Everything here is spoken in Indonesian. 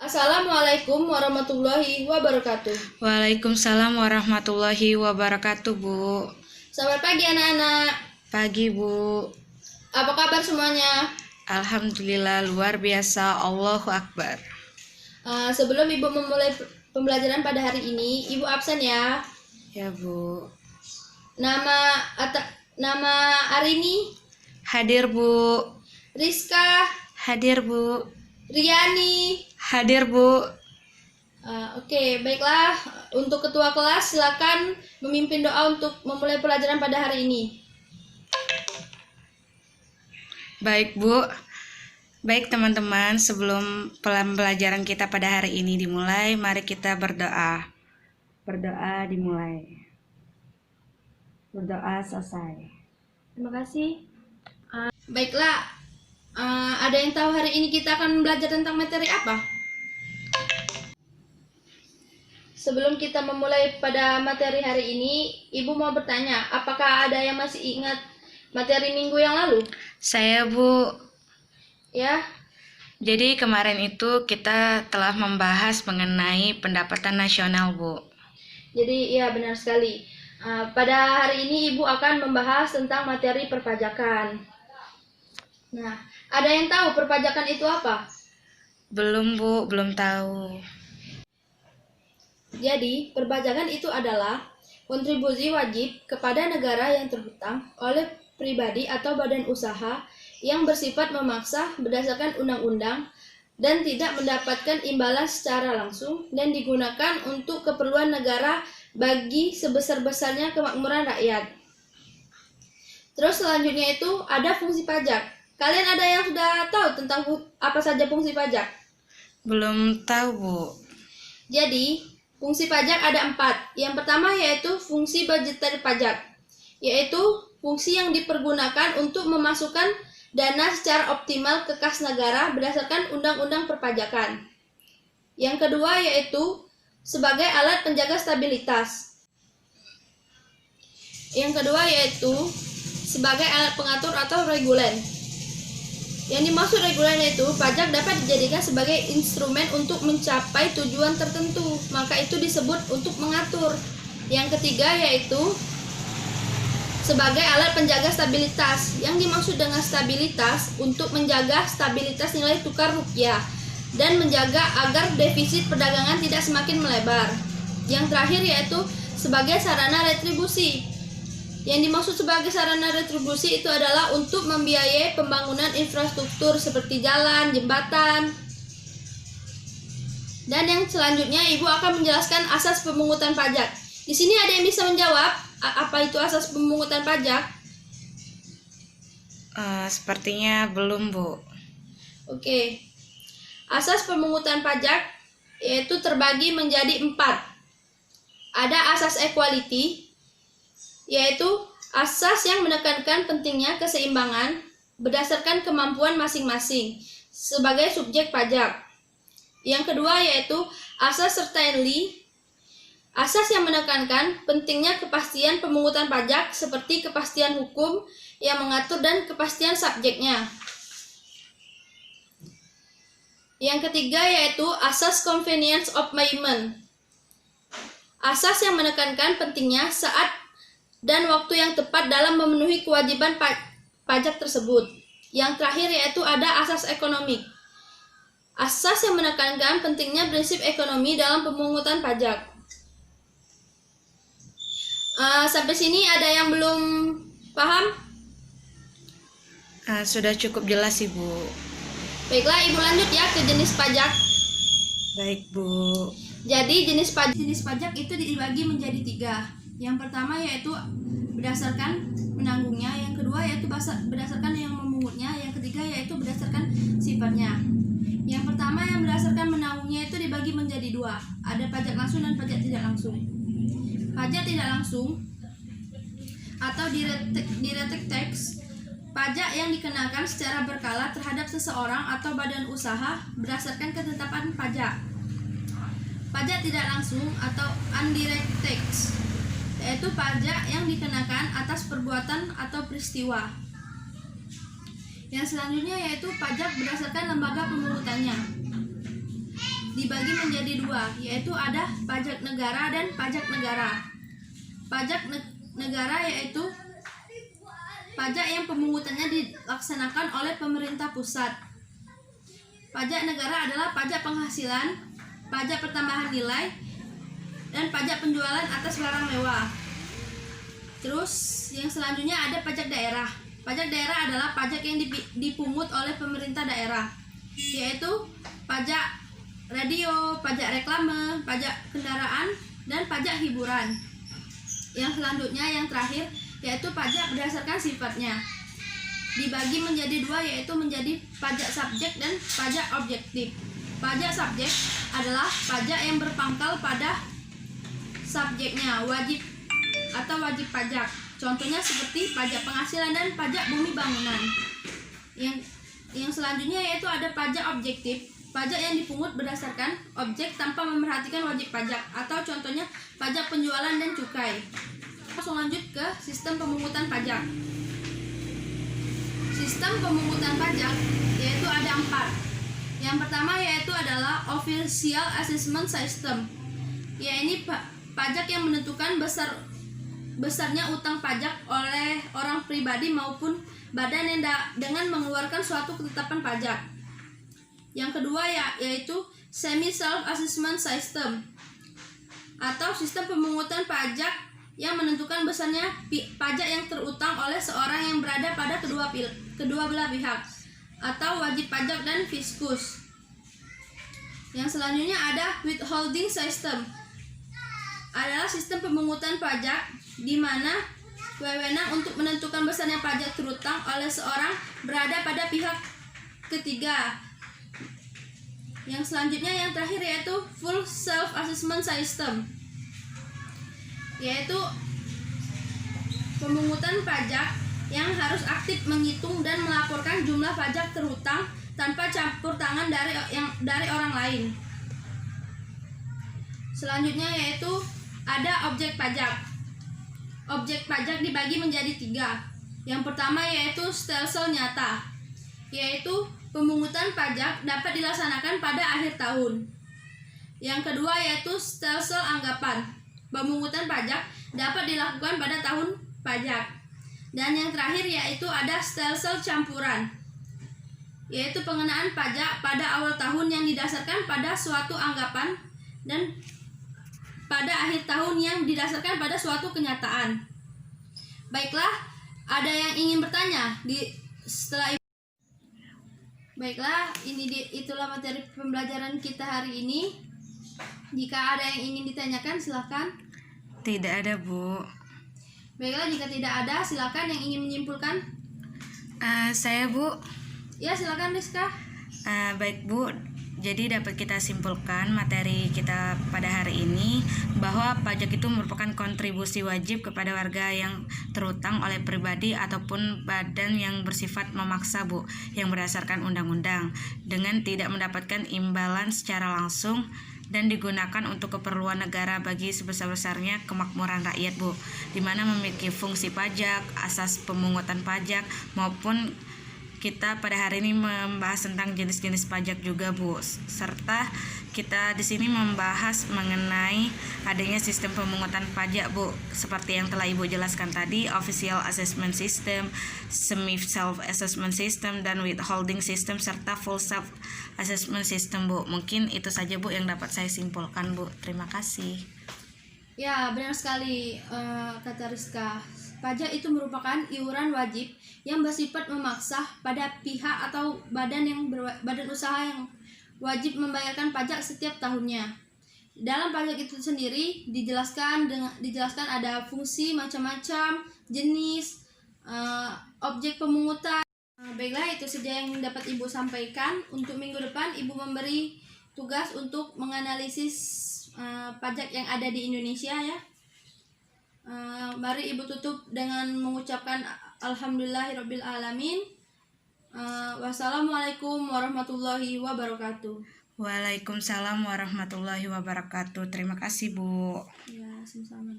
Assalamualaikum warahmatullahi wabarakatuh. Waalaikumsalam warahmatullahi wabarakatuh, Bu. Selamat pagi anak-anak. Pagi, Bu. Apa kabar semuanya? Alhamdulillah luar biasa, Allahu Akbar. Sebelum Ibu memulai pembelajaran pada hari ini, Ibu absen ya. Ya, Bu. Nama Arini, Hadir, Bu. Rizka, Hadir, Bu. Riani. Hadir, Bu. Oke, baiklah. Untuk ketua kelas silakan memimpin doa untuk memulai pelajaran pada hari ini. Baik, Bu. Baik, teman-teman, sebelum pembelajaran kita pada hari ini dimulai, mari kita berdoa. Berdoa dimulai. Berdoa selesai. Terima kasih. Baiklah. Ada yang tahu hari ini kita akan belajar tentang materi apa? Sebelum kita memulai pada materi hari ini, Ibu mau bertanya, apakah ada yang masih ingat materi minggu yang lalu? Saya, Bu. Ya. Jadi kemarin itu kita telah membahas mengenai pendapatan nasional, Bu. Jadi iya benar sekali. Pada hari ini Ibu akan membahas tentang materi perpajakan. Nah, ada yang tahu perpajakan itu apa? Belum, Bu, belum tahu. Jadi, perpajakan itu adalah kontribusi wajib kepada negara yang terhutang oleh pribadi atau badan usaha yang bersifat memaksa berdasarkan undang-undang dan tidak mendapatkan imbalan secara langsung dan digunakan untuk keperluan negara bagi sebesar-besarnya kemakmuran rakyat. Terus selanjutnya itu ada fungsi pajak. Kalian ada yang sudah tahu tentang apa saja fungsi pajak? Belum tahu, Bu. Jadi, fungsi pajak ada 4. Yang pertama yaitu fungsi budgeter pajak, yaitu fungsi yang dipergunakan untuk memasukkan dana secara optimal ke kas negara berdasarkan undang-undang perpajakan. Yang kedua yaitu sebagai alat penjaga stabilitas. Yang kedua yaitu sebagai alat pengatur atau regulen. Yang dimaksud regulen itu, pajak dapat dijadikan sebagai instrumen untuk mencapai tujuan tertentu, maka itu disebut untuk mengatur. Yang ketiga yaitu sebagai alat penjaga stabilitas. Yang dimaksud dengan stabilitas untuk menjaga stabilitas nilai tukar rupiah dan menjaga agar defisit perdagangan tidak semakin melebar. Yang terakhir yaitu sebagai sarana retribusi. Yang dimaksud sebagai sarana retribusi itu adalah untuk membiayai pembangunan infrastruktur seperti jalan, jembatan. Dan yang selanjutnya Ibu akan menjelaskan asas pemungutan pajak. Di sini ada yang bisa menjawab apa itu asas pemungutan pajak? Sepertinya belum, Bu. Oke. Asas pemungutan pajak yaitu terbagi menjadi 4. Ada asas equality, yaitu asas yang menekankan pentingnya keseimbangan berdasarkan kemampuan masing-masing sebagai subjek pajak. Yang kedua yaitu asas certainty, asas yang menekankan pentingnya kepastian pemungutan pajak seperti kepastian hukum yang mengatur dan kepastian subjeknya. Yang ketiga yaitu asas convenience of payment, asas yang menekankan pentingnya saat dan waktu yang tepat dalam memenuhi kewajiban pajak tersebut. Yang terakhir yaitu ada asas ekonomi, asas yang menekankan pentingnya prinsip ekonomi dalam pemungutan pajak. Sampai sini ada yang belum paham? Sudah cukup jelas, Ibu. Baiklah, Ibu lanjut ya ke jenis pajak. Baik, Bu. Jadi jenis pajak itu dibagi menjadi 3. Yang pertama yaitu berdasarkan menanggungnya, yang kedua yaitu berdasarkan yang memungutnya, yang ketiga yaitu berdasarkan sifatnya. Yang pertama yang berdasarkan menanggungnya itu dibagi menjadi 2. Ada pajak langsung dan pajak tidak langsung. Pajak tidak langsung atau direct tax, pajak yang dikenakan secara berkala terhadap seseorang atau badan usaha berdasarkan ketetapan pajak. Pajak tidak langsung atau indirect tax, yaitu pajak yang dikenakan atas perbuatan atau peristiwa. Yang selanjutnya yaitu pajak berdasarkan lembaga pemungutannya. dibagi menjadi dua, yaitu ada pajak negara dan pajak negara. Pajak negara yaitu pajak yang pemungutannya dilaksanakan oleh pemerintah pusat. Pajak negara adalah pajak penghasilan, pajak pertambahan nilai, dan pajak penjualan atas barang mewah. Terus yang selanjutnya ada pajak daerah. Pajak daerah adalah pajak yang dipungut oleh pemerintah daerah, yaitu pajak radio, pajak reklame, pajak kendaraan, dan pajak hiburan. Yang selanjutnya yang terakhir yaitu pajak berdasarkan sifatnya. Dibagi menjadi dua, yaitu menjadi pajak subjek dan pajak objektif. Pajak subjek adalah pajak yang berpangkal pada subjeknya, wajib atau wajib pajak. Contohnya seperti pajak penghasilan dan pajak bumi bangunan. Yang selanjutnya yaitu ada pajak objektif, pajak yang dipungut berdasarkan objek tanpa memerhatikan wajib pajak, atau contohnya pajak penjualan dan cukai. Langsung lanjut ke sistem pemungutan pajak. Sistem pemungutan pajak yaitu ada 4. Yang pertama yaitu adalah Official Assessment System. Ini pajak yang menentukan besarnya utang pajak oleh orang pribadi maupun badan yang dengan mengeluarkan suatu ketetapan pajak. Yang kedua yaitu Semi Self Assessment System, atau sistem pemungutan pajak yang menentukan besarnya pajak yang terutang oleh seorang yang berada pada kedua belah pihak, atau wajib pajak dan fiskus. Yang selanjutnya ada Withholding System, adalah sistem pemungutan pajak di mana wewenang untuk menentukan besarnya pajak terutang oleh seorang berada pada pihak ketiga. Yang selanjutnya yang terakhir yaitu Full Self Assessment System, yaitu pemungutan pajak yang harus aktif menghitung dan melaporkan jumlah pajak terhutang tanpa campur tangan dari orang lain. Selanjutnya yaitu ada objek pajak. Objek pajak dibagi menjadi 3. Yang pertama yaitu stelsel nyata, yaitu pemungutan pajak dapat dilaksanakan pada akhir tahun. Yang kedua yaitu stelsel anggapan, pemungutan pajak dapat dilakukan pada tahun pajak. Dan yang terakhir yaitu ada stelsel campuran, yaitu pengenaan pajak pada awal tahun yang didasarkan pada suatu anggapan dan pada akhir tahun yang didasarkan pada suatu kenyataan. Baiklah, ada yang ingin bertanya setelah ini? Baiklah, itulah materi pembelajaran kita hari ini. Jika ada yang ingin ditanyakan, silakan. Tidak ada, Bu. Baiklah, jika tidak ada, silakan yang ingin menyimpulkan. Saya, Bu. Ya, silakan Rizka. Baik, Bu. Jadi dapat kita simpulkan materi kita pada hari ini bahwa pajak itu merupakan kontribusi wajib kepada warga yang terutang oleh pribadi ataupun badan yang bersifat memaksa, Bu, yang berdasarkan undang-undang dengan tidak mendapatkan imbalan secara langsung dan digunakan untuk keperluan negara bagi sebesar-besarnya kemakmuran rakyat, Bu, di mana memiliki fungsi pajak, asas pemungutan pajak maupun kita pada hari ini membahas tentang jenis-jenis pajak juga, Bu, serta kita di sini membahas mengenai adanya sistem pemungutan pajak, Bu, seperti yang telah Ibu jelaskan tadi, Official Assessment System, Semi Self Assessment System, dan Withholding System, serta Full Self Assessment System, Bu. Mungkin itu saja, Bu, yang dapat saya simpulkan, Bu. Terima kasih. Ya, benar sekali kata Rizka. Pajak itu merupakan iuran wajib yang bersifat memaksa pada pihak atau badan usaha yang wajib membayarkan pajak setiap tahunnya. Dalam pajak itu sendiri dijelaskan ada fungsi macam-macam, jenis, objek pemungutan. Baiklah, itu saja yang dapat Ibu sampaikan. Untuk minggu depan Ibu memberi tugas untuk menganalisis pajak yang ada di Indonesia, ya. Mari Ibu tutup dengan mengucapkan Alhamdulillahirabbil alamin. Wassalamualaikum warahmatullahi wabarakatuh. Waalaikumsalam warahmatullahi wabarakatuh. Terima kasih, Bu. Ya, sama-sama.